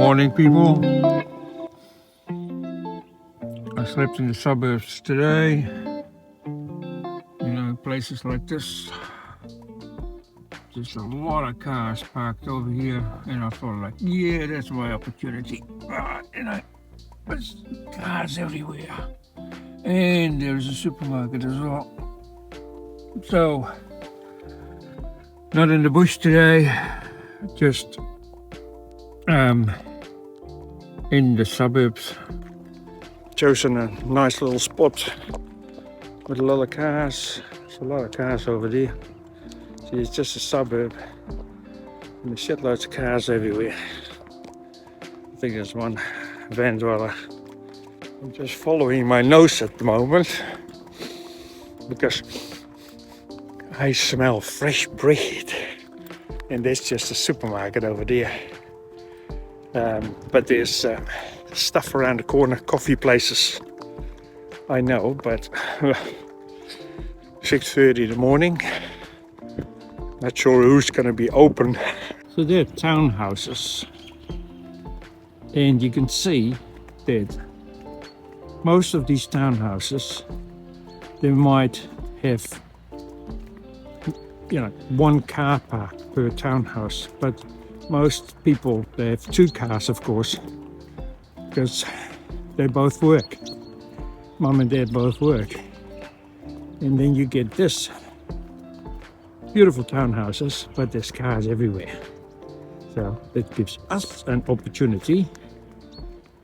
morning, people. I slept in the suburbs today. You know, places like this. There's a lot of cars parked over here, and I thought, like, yeah, that's my opportunity. There's cars everywhere, and there's a supermarket as well. So, not in the bush today, just in the suburbs. Chosen a nice little spot with a lot of cars. There's a lot of cars over there. See, it's just a suburb, and there's shitloads of cars everywhere. I think there's one van dweller. I'm just following my nose at the moment because I smell fresh bread, and there's just a supermarket over there. But there's stuff around the corner, coffee places. I know, but 6:30 in the morning. Not sure who's going to be open. So there are townhouses, and you can see that most of these townhouses, they might have, you know, one car park per townhouse, but most people, they have two cars, of course, because they both work. Mom and dad both work. And then you get this. Beautiful townhouses, but there's cars everywhere. So that gives us an opportunity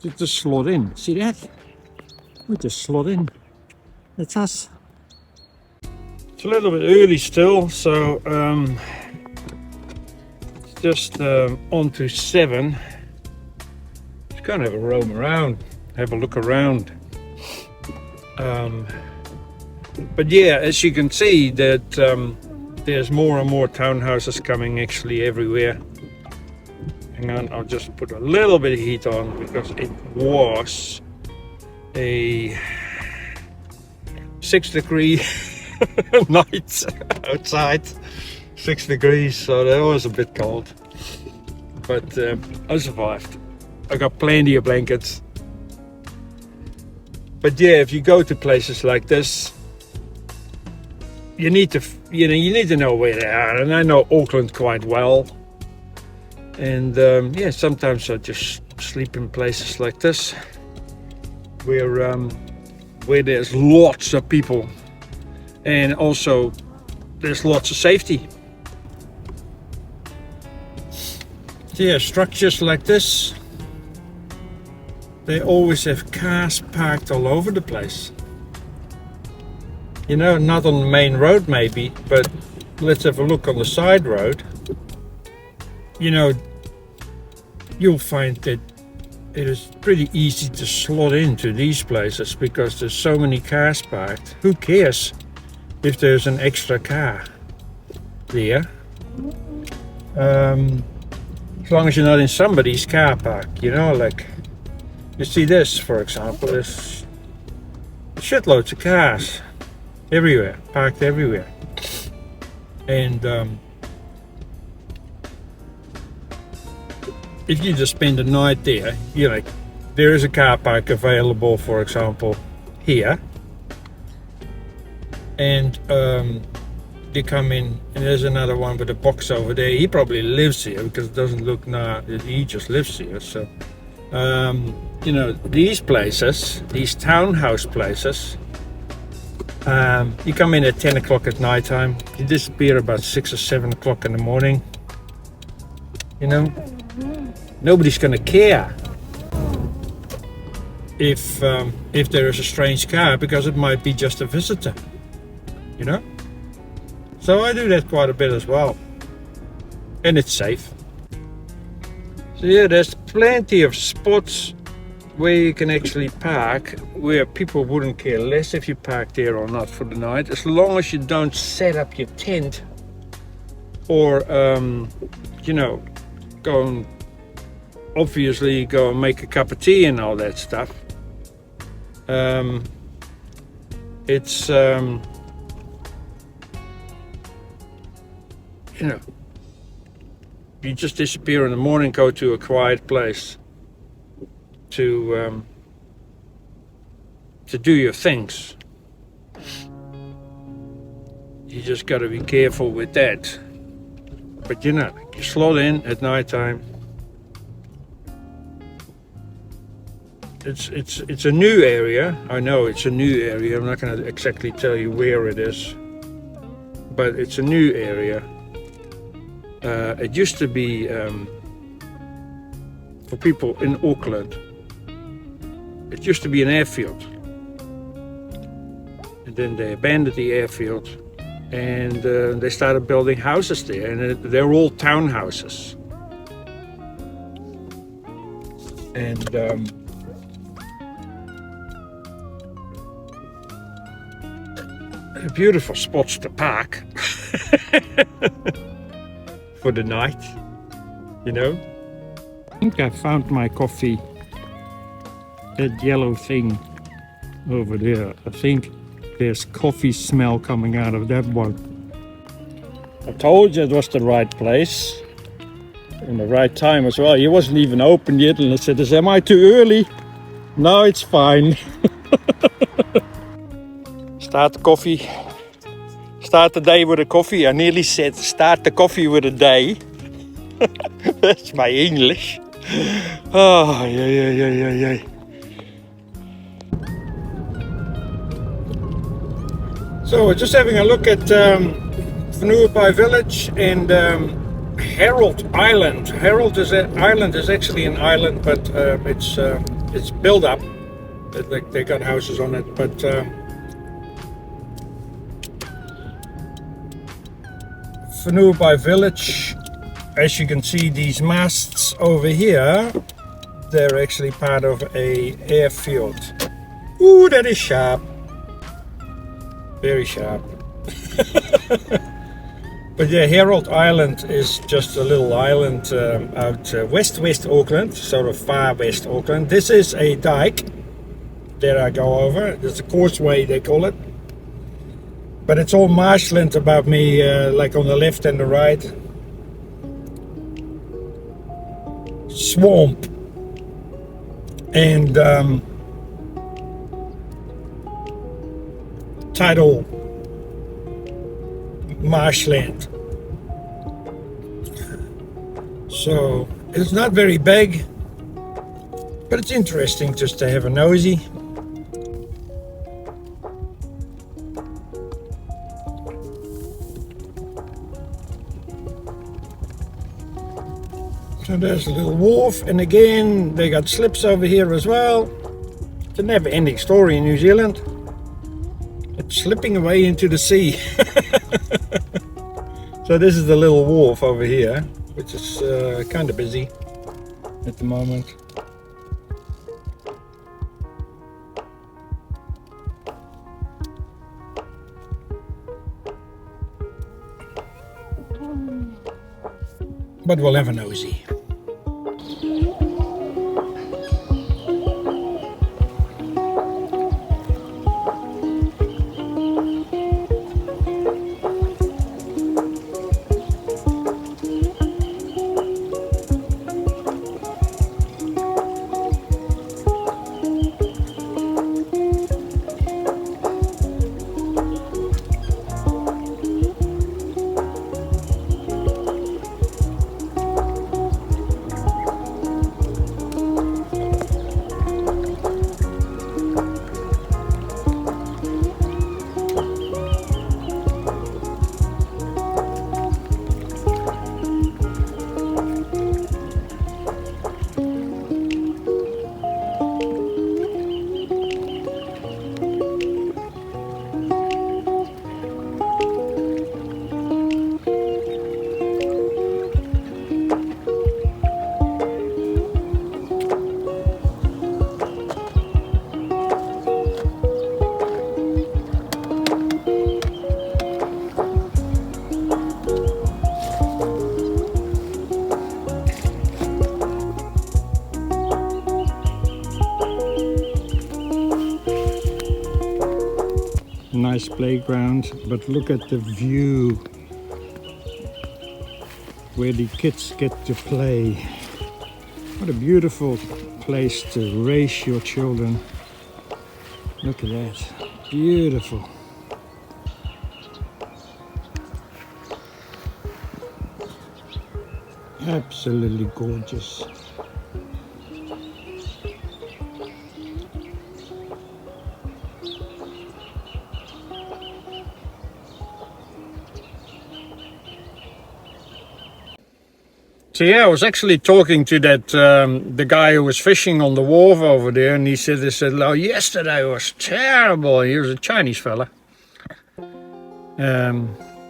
to just slot in. See that? We just slot in. That's us. It's a little bit early still, so it's just on to 7. Just kind of have a roam around, have a look around. But yeah, as you can see that there's more and more townhouses coming actually everywhere. Hang on, I'll just put a little bit of heat on because it was a 6-degree night outside. 6 degrees, so that was a bit cold. But I survived. I got plenty of blankets. But yeah, if you go to places like this, you need to know where they are, and I know Auckland quite well. And yeah, sometimes I just sleep in places like this, where there's lots of people, and also there's lots of safety. Yeah, structures like this, they always have cars parked all over the place. You know, not on the main road maybe, but let's have a look on the side road. You know, you'll find that it is pretty easy to slot into these places because there's so many cars parked. Who cares if there's an extra car there? As long as you're not in somebody's car park, you know, like you see this, for example, there's shitloads of cars everywhere, parked everywhere. And if you just spend the night there, you know, there is a car park available, for example, here. And you come in, and there's another one with a box over there. He probably lives here because it doesn't look he just lives here. So, you know, these places, these townhouse places, you come in at 10 o'clock at night time, you disappear about 6 or 7 o'clock in the morning. You know, nobody's gonna care if there is a strange car, because it might be just a visitor, you know. So I do that quite a bit as well, and it's safe. So yeah, there's plenty of spots where you can actually park, where people wouldn't care less if you park there or not for the night, as long as you don't set up your tent or you know, go and make a cup of tea and all that stuff. It's you know, you just disappear in the morning, go to a quiet place, to do your things. You just got to be careful with that. But you slot in at night time. It's a new area. I know it's a new area. I'm not going to exactly tell you where it is, but it's a new area. It used to be for people in Auckland. It used to be an airfield, and then they abandoned the airfield, and they started building houses there, and they're all townhouses. And beautiful spots to park for the night, I think I found my coffee, that yellow thing over there. I think there's coffee smell coming out of that one. I told you it was the right place and the right time as well. He wasn't even open yet, and I said, am I too early? No, it's fine. Start the day with a coffee. I nearly said start the coffee with a day. That's my English. Oh, yeah. So we're just having a look at Suburban Village and Herald Island. Herald Island is actually an island, but it's built up. They got houses on it, but Vanlife Village, as you can see, these masts over here, they're actually part of a airfield. Ooh, that is sharp. Very sharp. But yeah, Herald Island is just a little island out west Auckland, sort of far west Auckland. This is a dike that I go over. It's a causeway, they call it. But it's all marshland above me, like on the left and the right. Swamp. And tidal marshland. So it's not very big, but it's interesting just to have a nosy. So there's a little wharf, and again they got slips over here as well. It's a never-ending story in New Zealand. It's slipping away into the sea. So this is the little wharf over here, which is kind of busy at the moment. But we'll have a nosy. Nice playground, but look at the view where the kids get to play. What a beautiful place to raise your children. Look at that. Beautiful. Absolutely gorgeous. So yeah, I was actually talking to that the guy who was fishing on the wharf over there, and he said, "Oh, yesterday was terrible." He was a Chinese fella,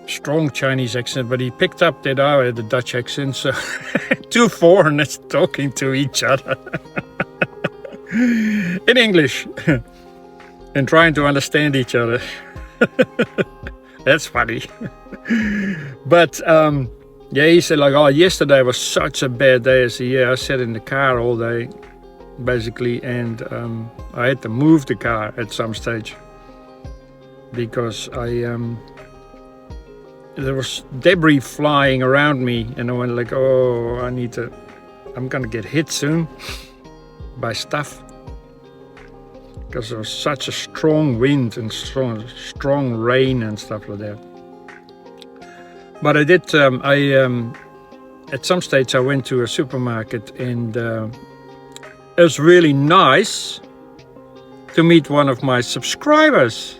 strong Chinese accent, but he picked up that I had the Dutch accent, so two foreigners talking to each other in English and trying to understand each other. That's funny. But yeah, he said like, "Oh, yesterday was such a bad day." I said, "Yeah, I sat in the car all day, basically, and I had to move the car at some stage because there was debris flying around me, and I went like, oh, I'm gonna get hit soon by stuff because there was such a strong wind and strong rain and stuff like that." But I did, at some stage I went to a supermarket, and it was really nice to meet one of my subscribers.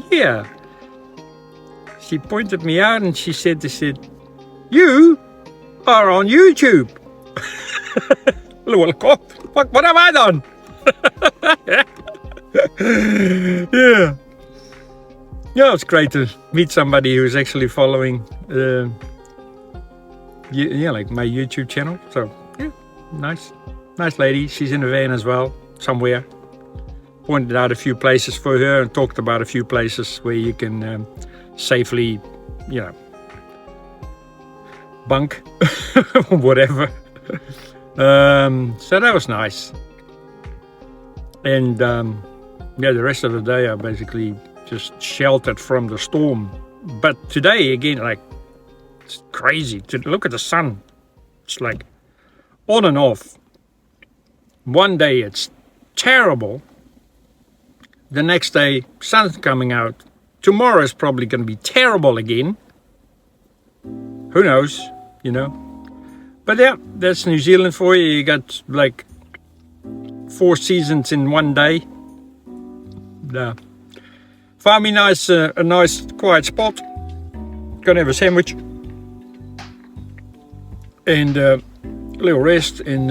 Yeah. She pointed me out and she said, "You are on YouTube." What have I done? Yeah. Yeah, it's great to meet somebody who's actually following, like my YouTube channel. So yeah, nice lady. She's in a van as well, somewhere. Pointed out a few places for her and talked about a few places where you can safely, bunk, whatever. So that was nice. And the rest of the day I basically just sheltered from the storm. But today again, like, it's crazy to look at the sun. It's like on and off. One day it's terrible. The next day sun's coming out. Tomorrow is probably going to be terrible again. Who knows, But yeah, that's New Zealand for you. You got like 4 seasons in one day. Found me a nice quiet spot. Gonna have a sandwich and a little rest, and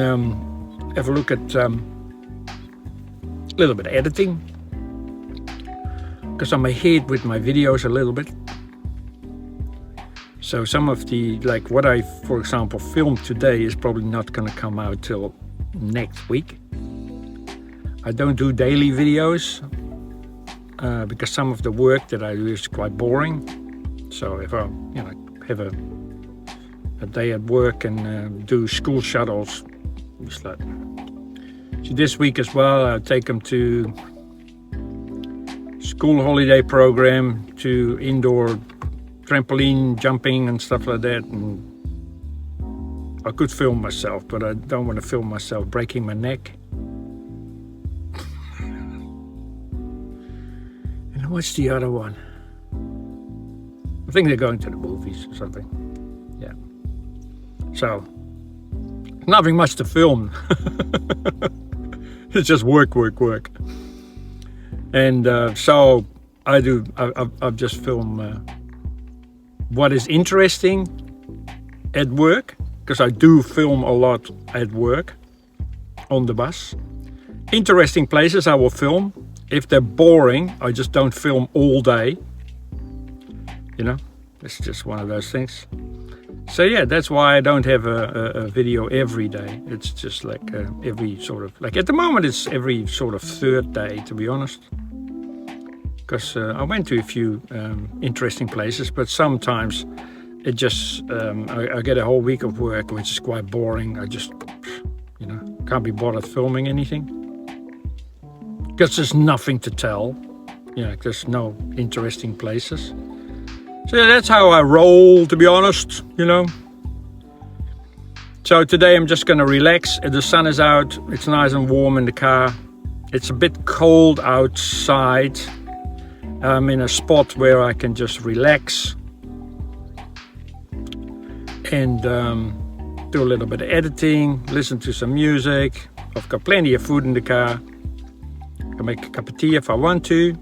have a look at a little bit of editing, because I'm ahead with my videos a little bit. So some of the, like what I, for example, filmed today is probably not gonna come out till next week. I don't do daily videos because some of the work that I do is quite boring. So if I have a day at work and do school shuttles, just like, so this week as well, I'll take them to school holiday program, to indoor trampoline jumping and stuff like that. And I could film myself, but I don't want to film myself breaking my neck. And what's the other one? I think they're going to the movies or something. Yeah. So, nothing much to film. It's just work. And so I just film what is interesting at work, because I do film a lot at work on the bus. Interesting places I will film. If they're boring, I just don't film all day. It's just one of those things. So yeah, that's why I don't have a video every day. It's just like every sort of, like at the moment it's every sort of third day, to be honest. Because I went to a few interesting places, but sometimes it just, I get a whole week of work, which is quite boring. I just, can't be bothered filming anything. Because there's nothing to tell. There's no interesting places. So that's how I roll, to be honest, So today I'm just gonna relax. The sun is out, it's nice and warm in the car. It's a bit cold outside. I'm in a spot where I can just relax and do a little bit of editing, listen to some music. I've got plenty of food in the car. I can make a cup of tea if I want to,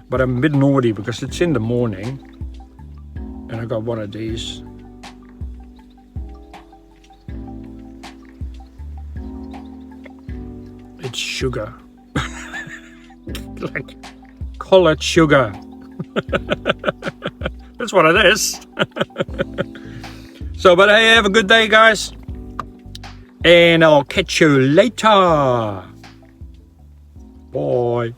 but I'm a bit naughty because it's in the morning and I got one of these. It's sugar. Like colored sugar. That's what it is. So, but hey, have a good day, guys. And I'll catch you later. Bye.